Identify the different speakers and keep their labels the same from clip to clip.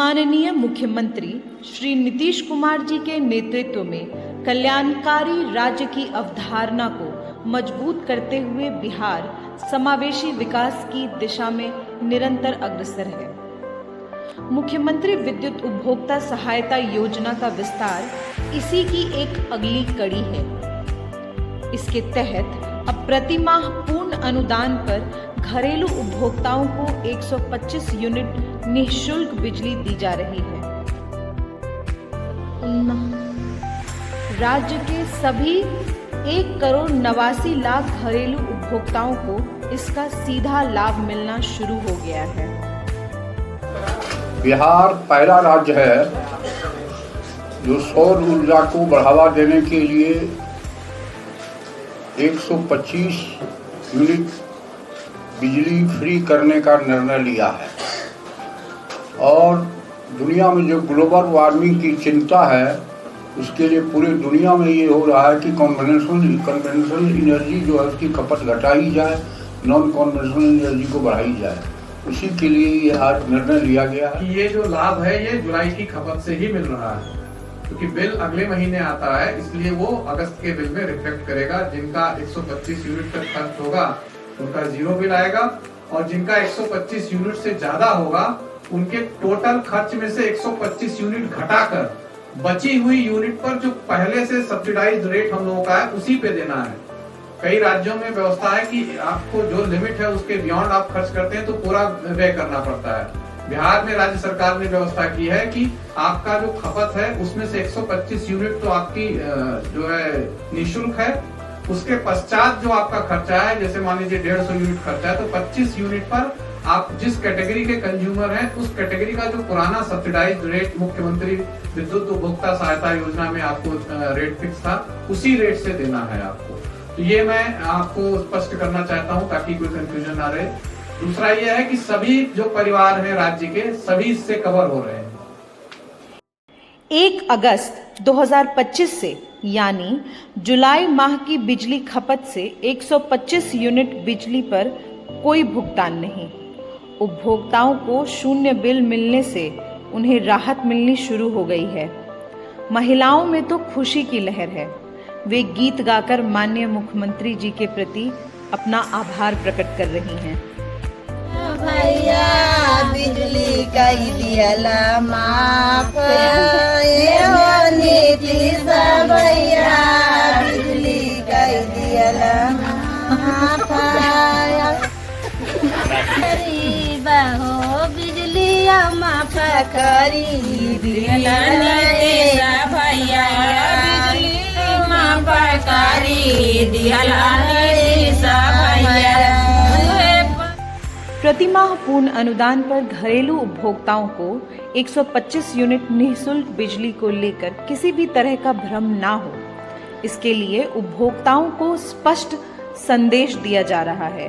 Speaker 1: माननीय मुख्यमंत्री श्री नीतीश कुमार जी के नेतृत्व में कल्याणकारी राज्य की अवधारणा को मजबूत करते हुए बिहार समावेशी विकास की दिशा में निरंतर अग्रसर है। मुख्यमंत्री विद्युत उपभोक्ता सहायता योजना का विस्तार इसी की एक अगली कड़ी है। इसके तहत अब प्रतिमाह पूर्ण अनुदान पर घरेलू उपभोक्ताओं को 125 यूनिट निःशुल्क बिजली दी जा रही है। राज्य के सभी 1,89,00,000 घरेलू उपभोक्ताओं को इसका सीधा लाभ मिलना शुरू हो गया है।
Speaker 2: बिहार पहला राज्य है जो सौर ऊर्जा को बढ़ावा देने के लिए 125 यूनिट बिजली फ्री करने का निर्णय लिया है। और दुनिया में जो ग्लोबल वार्मिंग की चिंता है उसके लिए पूरे दुनिया में ये हो रहा है कि कन्वेंशनल एनर्जी जो है उसकी खपत घटाई जाए, नॉन कन्वेंशनल एनर्जी को बढ़ाई जाए। उसी के लिए ये आज निर्णय लिया गया है।
Speaker 3: ये जो लाभ है ये जुलाई की खपत से ही मिल रहा है, क्योंकि बिल अगले महीने आता है, इसलिए वो अगस्त के बिल में रिफ्लेक्ट करेगा। जिनका 125 यूनिट तक खर्च होगा उनका जीरो बिल आएगा, और जिनका 125 यूनिट से ज्यादा होगा उनके टोटल खर्च में से 125 यूनिट घटाकर बची हुई यूनिट पर जो पहले से सब्सिडाइज रेट हम लोगों का है उसी पे देना है। कई राज्यों में व्यवस्था है कि आपको जो लिमिट है उसके बियॉन्ड आप खर्च करते हैं तो पूरा व्यय करना पड़ता है। बिहार में राज्य सरकार ने व्यवस्था की है कि आपका जो खपत है उसमें से 125 यूनिट तो आपकी जो है निःशुल्क है। उसके पश्चात जो आपका खर्चा है, जैसे मान लीजिए 150 यूनिट खर्चा है, तो 25 यूनिट पर आप जिस कैटेगरी के कंज्यूमर हैं उस कैटेगरी का जो पुराना सब्सिडाइज रेट मुख्यमंत्री विद्युत उपभोक्ता सहायता योजना में आपको रेट फिक्स था उसी रेट से देना है आपको। तो ये मैं आपको स्पष्ट करना चाहता हूँ ताकि कोई कंफ्यूजन ना रहे। दूसरा ये है कि सभी जो परिवार हैं राज्य के सभी इससे कवर हो रहे हैं।
Speaker 1: 1 अगस्त 2025 से यानी जुलाई माह की बिजली खपत से 125 यूनिट बिजली पर कोई भुगतान नहीं। उपभोक्ताओं को शून्य बिल मिलने से उन्हें राहत मिलनी शुरू हो गई है। महिलाओं में तो खुशी की लहर है। वे गीत गाकर माननीय मुख्यमंत्री जी के प्रति अपना आभार प्रकट कर रही हैं।
Speaker 4: भैया बिजली का दियाला माफ, ये हो नीतीश भैया बिजली का दियाला माफ। गरीबा हो बिजली माफ करी दियाला नीतीश भैया बिजली माफ करी दियाला नीतीश भैया।
Speaker 1: प्रतिमाह पूर्ण अनुदान पर घरेलू उपभोक्ताओं को 125 यूनिट निःशुल्क बिजली को लेकर किसी भी तरह का भ्रम ना हो, इसके लिए उपभोक्ताओं को स्पष्ट संदेश दिया जा रहा है।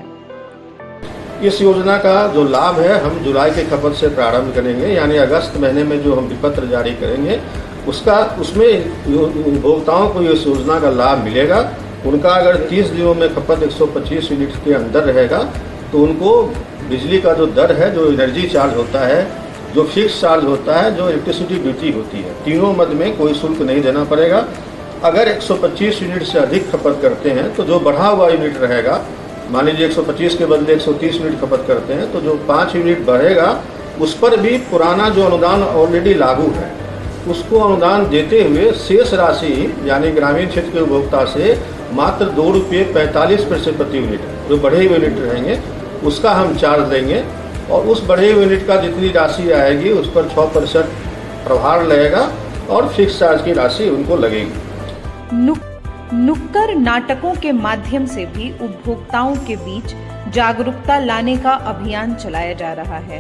Speaker 5: इस योजना का जो लाभ है हम जुलाई के खपत से प्रारंभ करेंगे, यानी अगस्त महीने में जो हम विपत्र जारी करेंगे उसमें उपभोक्ताओं को इस योजना का लाभ मिलेगा। उनका अगर 30 दिनों में खपत 125 यूनिट के अंदर रहेगा तो उनको बिजली का जो दर है, जो एनर्जी चार्ज होता है, जो फिक्स चार्ज होता है, जो इलेक्ट्रिसिटी ड्यूटी होती है, तीनों मद में कोई शुल्क नहीं देना पड़ेगा। अगर 125 यूनिट से अधिक खपत करते हैं तो जो बढ़ा हुआ यूनिट रहेगा, मान लीजिए 125 के बदले 130 यूनिट खपत करते हैं तो जो 5 यूनिट बढ़ेगा उस पर भी पुराना जो अनुदान ऑलरेडी लागू है उसको अनुदान देते हुए शेष राशि यानी ग्रामीण क्षेत्र के उपभोक्ता से मात्र ₹2.45 प्रति यूनिट जो बढ़े हुए यूनिट रहेंगे उसका हम चार्ज देंगे, और उस बढ़े हुए यूनिट का जितनी राशि आएगी उस पर 6% प्रभार लगेगा और फिक्स चार्ज की राशि उनको लगेगी।
Speaker 1: नुक्कड़ नाटकों के माध्यम से भी उपभोक्ताओं के बीच जागरूकता लाने का अभियान चलाया जा रहा है।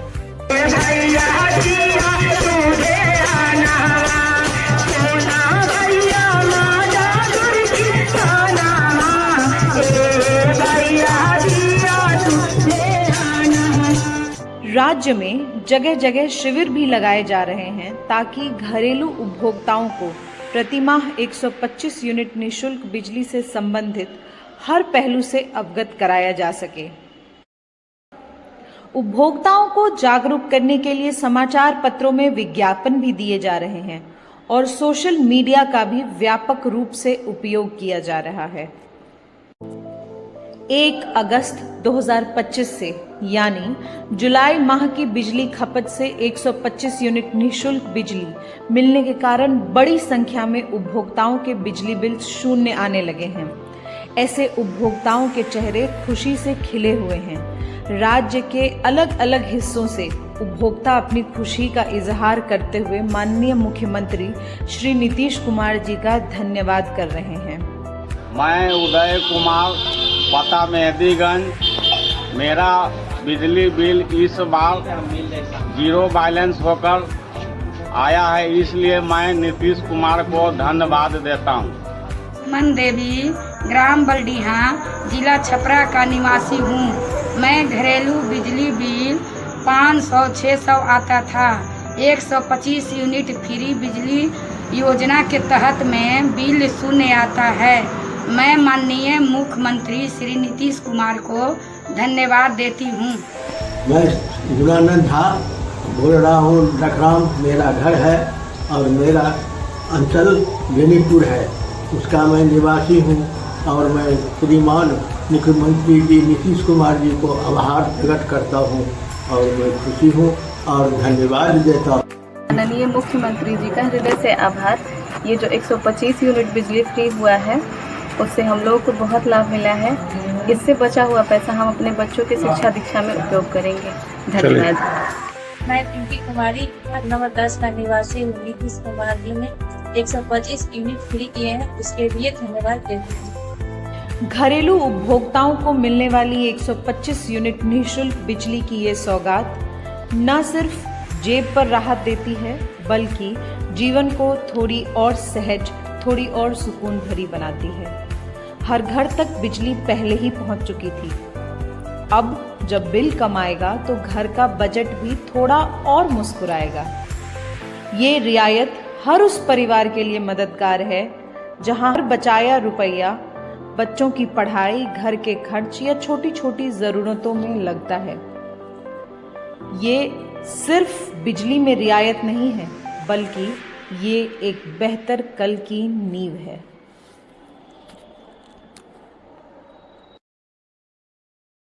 Speaker 1: राज्य में जगह जगह शिविर भी लगाए जा रहे हैं ताकि घरेलू उपभोक्ताओं को प्रतिमाह 125 यूनिट निःशुल्क बिजली से संबंधित हर पहलू से अवगत कराया जा सके। उपभोक्ताओं को जागरूक करने के लिए समाचार पत्रों में विज्ञापन भी दिए जा रहे हैं और सोशल मीडिया का भी व्यापक रूप से उपयोग किया जा रहा है। 1 अगस्त 2025 से यानी जुलाई माह की बिजली खपत से 125 यूनिट निःशुल्क बिजली मिलने के कारण बड़ी संख्या में उपभोक्ताओं के बिजली बिल शून्य आने लगे हैं। ऐसे उपभोक्ताओं के चेहरे खुशी से खिले हुए हैं। राज्य के अलग अलग हिस्सों से उपभोक्ता अपनी खुशी का इजहार करते हुए माननीय मुख्यमंत्री श्री नीतीश कुमार जी का धन्यवाद कर रहे हैं।
Speaker 6: मैं उदय कुमार, पता मेहदीगंज। मेरा बिजली बिल इस बार 0 बैलेंस होकर आया है, इसलिए मैं नीतीश कुमार को धन्यवाद देता हूँ।
Speaker 7: मन देवी, ग्राम बलडीहा, जिला छपरा का निवासी हूँ। मैं घरेलू बिजली बिल 500-600 आता था। 125 यूनिट फ्री बिजली योजना के तहत में बिल शून्य आता है। मैं माननीय मुख्यमंत्री श्री नीतीश कुमार को धन्यवाद देती हूँ।
Speaker 8: मैं गुणानंद झा बोल रहा हूँ। लखराम मेरा घर है और मेरा अंचल बेनीपुर है, उसका मैं निवासी हूँ और मैं श्रीमान मुख्यमंत्री जी नीतीश कुमार जी को आभार प्रकट करता हूँ और मैं खुशी हूँ और धन्यवाद देता हूँ।
Speaker 9: माननीय मुख्यमंत्री जी का हृदय से आभार। ये जो 125 यूनिट बिजली फ्री हुआ है उससे हम लोगों को बहुत लाभ मिला है। इससे बचा हुआ पैसा हम अपने बच्चों की शिक्षा दीक्षा में उपयोग करेंगे। धन्यवाद।
Speaker 10: मैं पिंकी कुमारी नंबर 10 का निवासी हूँ। नीतीश कुमार जी ने 125 यूनिट फ्री किए हैं, उसके लिए धन्यवाद देती हूँ।
Speaker 1: घरेलू उपभोक्ताओं को मिलने वाली 125 यूनिट निःशुल्क बिजली की ये सौगात न सिर्फ जेब पर राहत देती है बल्कि जीवन को थोड़ी और सहज, थोड़ी और सुकून भरी बनाती है। हर घर तक बिजली पहले ही पहुंच चुकी थी। अब जब बिल कम आएगा तो घर का बजट भी थोड़ा और मुस्कुराएगा। ये रियायत हर उस परिवार के लिए मददगार है जहां हर बचाया रुपया बच्चों की पढ़ाई, घर के खर्च या छोटी छोटी जरूरतों में लगता है। ये सिर्फ बिजली में रियायत नहीं है बल्कि ये एक बेहतर कल की नींव है।